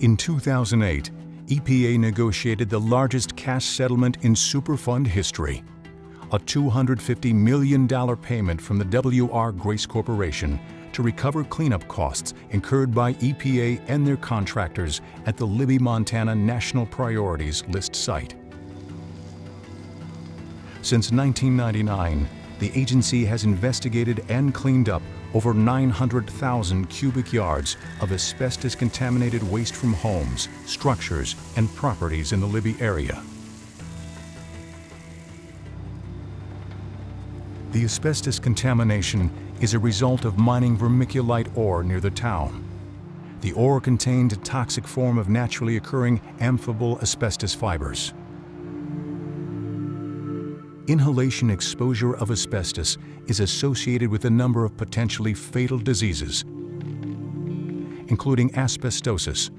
In 2008, EPA negotiated the largest cash settlement in Superfund history, a $250 million payment from the W.R. Grace Corporation to recover cleanup costs incurred by EPA and their contractors at the Libby, Montana National Priorities List site. Since 1999, the agency has investigated and cleaned up over 900,000 cubic yards of asbestos-contaminated waste from homes, structures, and properties in the Libby area. The asbestos contamination is a result of mining vermiculite ore near the town. The ore contained a toxic form of naturally occurring amphibole asbestos fibers. Inhalation exposure of asbestos is associated with a number of potentially fatal diseases, including asbestosis,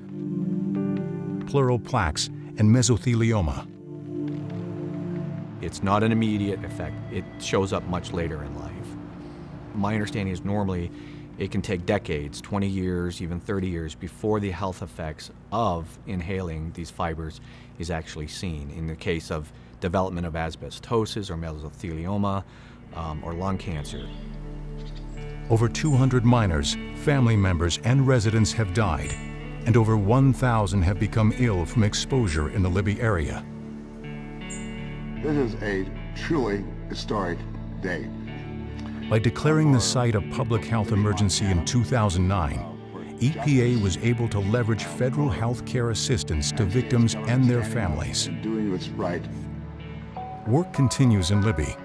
pleural plaques, and mesothelioma. It's not an immediate effect. It shows up much later in life. My understanding is normally it can take decades, 20 years, even 30 years, before the health effects of inhaling these fibers is actually seen. In the case of development of asbestosis or mesothelioma or lung cancer. Over 200 miners, family members, and residents have died, and over 1,000 have become ill from exposure in the Libby area. This is a truly historic day. By declaring the site a public health emergency in 2009, EPA was able to leverage federal health care assistance to victims and their families. Doing what's right. Work continues in Libby,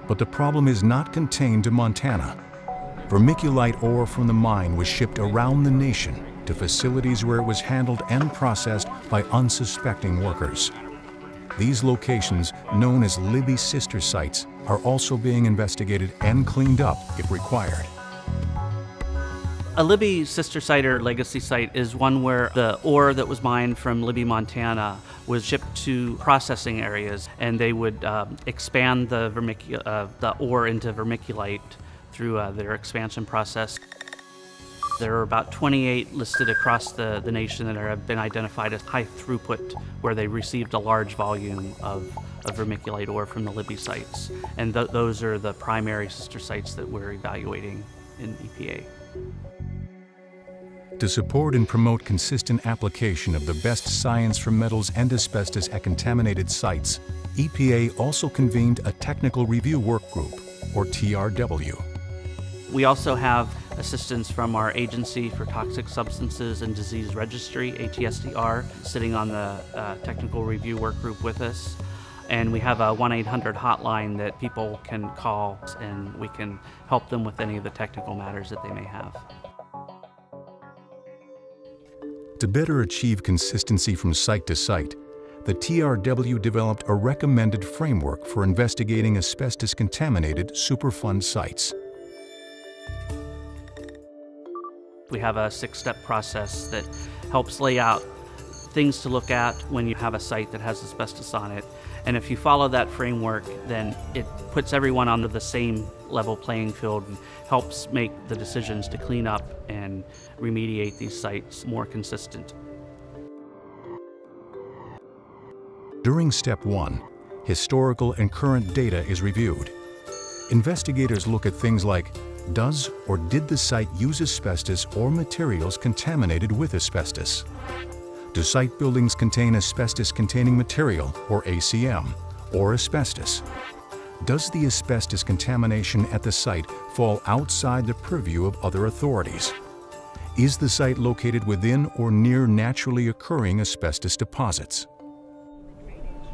but the problem is not contained to Montana. Vermiculite ore from the mine was shipped around the nation to facilities where it was handled and processed by unsuspecting workers. These locations, known as Libby sister sites, are also being investigated and cleaned up if required. A Libby sister site or legacy site is one where the ore that was mined from Libby, Montana was shipped to processing areas, and they would expand the ore into vermiculite through their expansion process. There are about 28 listed across the nation that have been identified as high throughput, where they received a large volume of vermiculite ore from the Libby sites. And those are the primary sister sites that we're evaluating in EPA. To support and promote consistent application of the best science for metals and asbestos at contaminated sites, EPA also convened a Technical Review Work Group, or TRW. We also have assistance from our Agency for Toxic Substances and Disease Registry, ATSDR, sitting on the Technical Review Work Group with us. And we have a 1-800 hotline that people can call, and we can help them with any of the technical matters that they may have. To better achieve consistency from site to site, the TRW developed a recommended framework for investigating asbestos-contaminated Superfund sites. We have a 6-step process that helps lay out things to look at when you have a site that has asbestos on it. And if you follow that framework, then it puts everyone onto the same level playing field and helps make the decisions to clean up and remediate these sites more consistent. During Step 1, historical and current data is reviewed. Investigators look at things like, does or did the site use asbestos or materials contaminated with asbestos? Do site buildings contain asbestos-containing material, or ACM, or asbestos? Does the asbestos contamination at the site fall outside the purview of other authorities? Is the site located within or near naturally occurring asbestos deposits?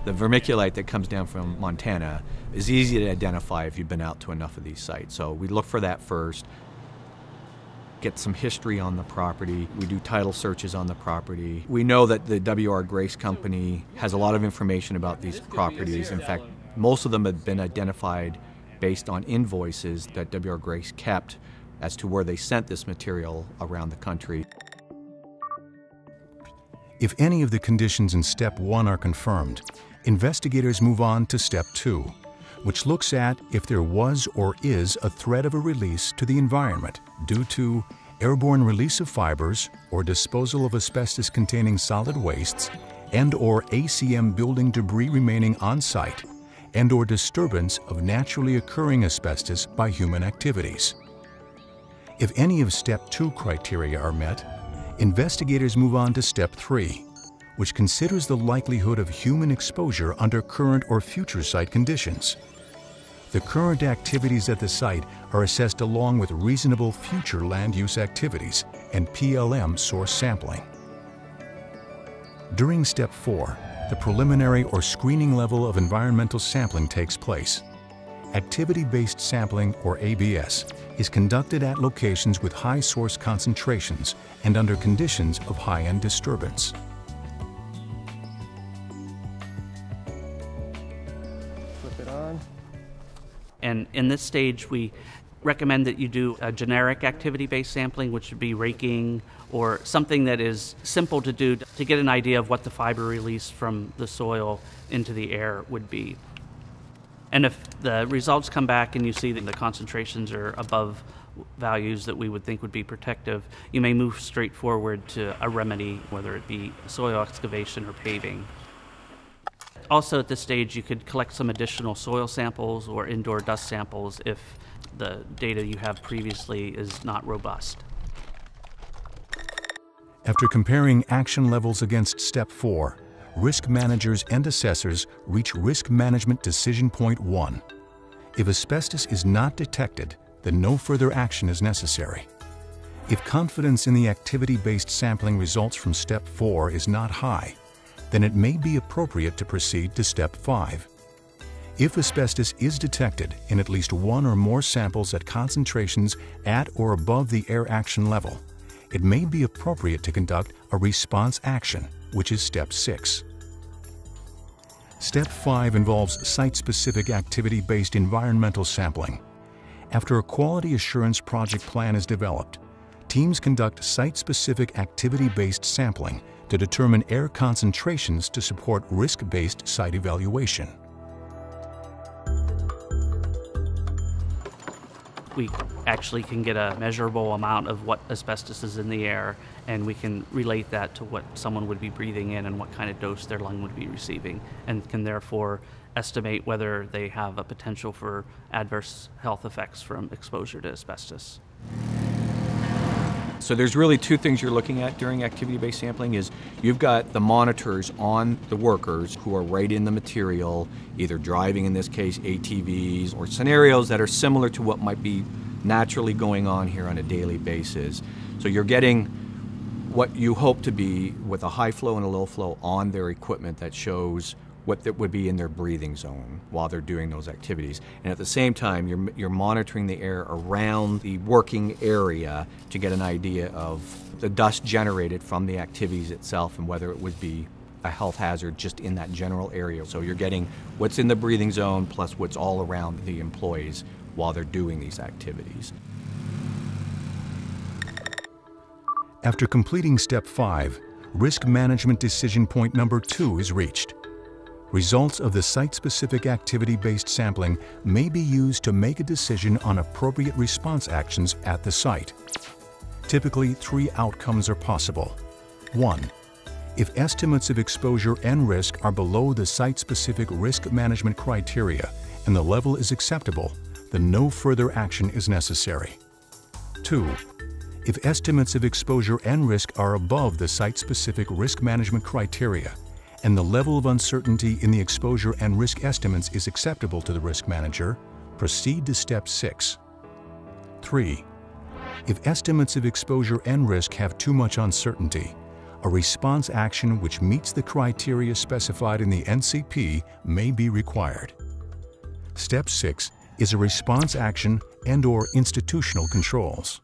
The vermiculite that comes down from Montana is easy to identify if you've been out to enough of these sites. So we look for that first, get some history on the property. We do title searches on the property. We know that the W.R. Grace Company has a lot of information about these properties. In fact, most of them have been identified based on invoices that W.R. Grace kept as to where they sent this material around the country. If any of the conditions in Step 1 are confirmed, investigators move on to Step 2, which looks at if there was or is a threat of a release to the environment due to airborne release of fibers or disposal of asbestos-containing solid wastes, and/or ACM building debris remaining on site, and/or disturbance of naturally occurring asbestos by human activities. If any of Step 2 criteria are met, investigators move on to Step 3, which considers the likelihood of human exposure under current or future site conditions. The current activities at the site are assessed along with reasonable future land use activities and PLM source sampling. During Step 4, the preliminary or screening level of environmental sampling takes place. Activity-based sampling, or ABS, is conducted at locations with high source concentrations and under conditions of high-end disturbance. Flip it on. And in this stage, we recommend that you do a generic activity-based sampling, which would be raking or something that is simple to do to get an idea of what the fiber release from the soil into the air would be. And if the results come back and you see that the concentrations are above values that we would think would be protective, you may move straight forward to a remedy, whether it be soil excavation or paving. Also at this stage, you could collect some additional soil samples or indoor dust samples if the data you have previously is not robust. After comparing action levels against Step 4, risk managers and assessors reach Risk Management Decision Point 1. If asbestos is not detected, then no further action is necessary. If confidence in the activity-based sampling results from Step 4 is not high, then it may be appropriate to proceed to Step 5. If asbestos is detected in at least one or more samples at concentrations at or above the air action level, it may be appropriate to conduct a response action, which is Step 6. Step 5 involves site-specific activity-based environmental sampling. After a quality assurance project plan is developed, teams conduct site-specific activity-based sampling to determine air concentrations to support risk-based site evaluation. We actually can get a measurable amount of what asbestos is in the air, and we can relate that to what someone would be breathing in and what kind of dose their lung would be receiving, and can therefore estimate whether they have a potential for adverse health effects from exposure to asbestos. So there's really two things you're looking at during activity-based sampling. Is you've got the monitors on the workers who are right in the material, either driving, in this case, ATVs, or scenarios that are similar to what might be naturally going on here on a daily basis. So you're getting what you hope to be with a high flow and a low flow on their equipment that shows what that would be in their breathing zone while they're doing those activities. And at the same time, you're monitoring the air around the working area to get an idea of the dust generated from the activities itself and whether it would be a health hazard just in that general area. So you're getting what's in the breathing zone plus what's all around the employees while they're doing these activities. After completing Step 5, Risk Management Decision Point number 2 is reached. Results of the site-specific activity-based sampling may be used to make a decision on appropriate response actions at the site. Typically, 3 outcomes are possible. 1. If estimates of exposure and risk are below the site-specific risk management criteria and the level is acceptable, then no further action is necessary. 2. If estimates of exposure and risk are above the site-specific risk management criteria and the level of uncertainty in the exposure and risk estimates is acceptable to the risk manager, proceed to Step 6. 3. If estimates of exposure and risk have too much uncertainty, a response action which meets the criteria specified in the NCP may be required. Step 6 is a response action and/or institutional controls,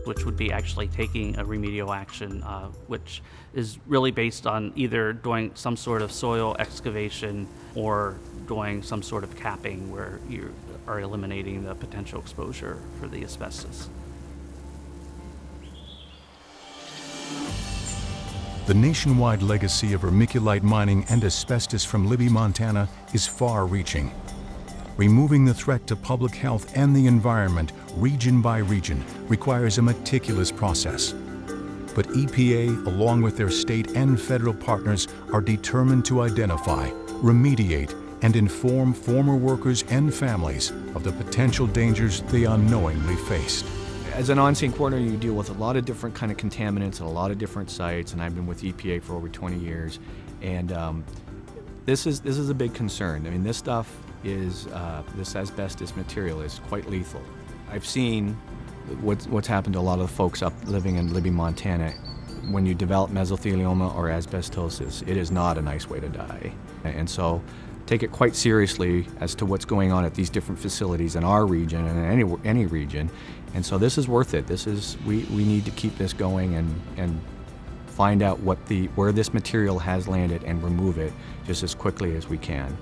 which would be actually taking a remedial action, which is really based on either doing some sort of soil excavation or doing some sort of capping where you are eliminating the potential exposure for the asbestos. The nationwide legacy of vermiculite mining and asbestos from Libby, Montana is far-reaching. Removing the threat to public health and the environment, region by region, requires a meticulous process. But EPA, along with their state and federal partners, are determined to identify, remediate, and inform former workers and families of the potential dangers they unknowingly faced. As an on-scene coordinator, you deal with a lot of different kind of contaminants at a lot of different sites, and I've been with EPA for over 20 years, and this is a big concern. I mean, this stuff is, this asbestos material is quite lethal. I've seen what's happened to a lot of the folks living in Libby, Montana. When you develop mesothelioma or asbestosis, it is not a nice way to die. And so take it quite seriously as to what's going on at these different facilities in our region and in any region. And so this is worth it. We need to keep this going and find out where this material has landed and remove it just as quickly as we can.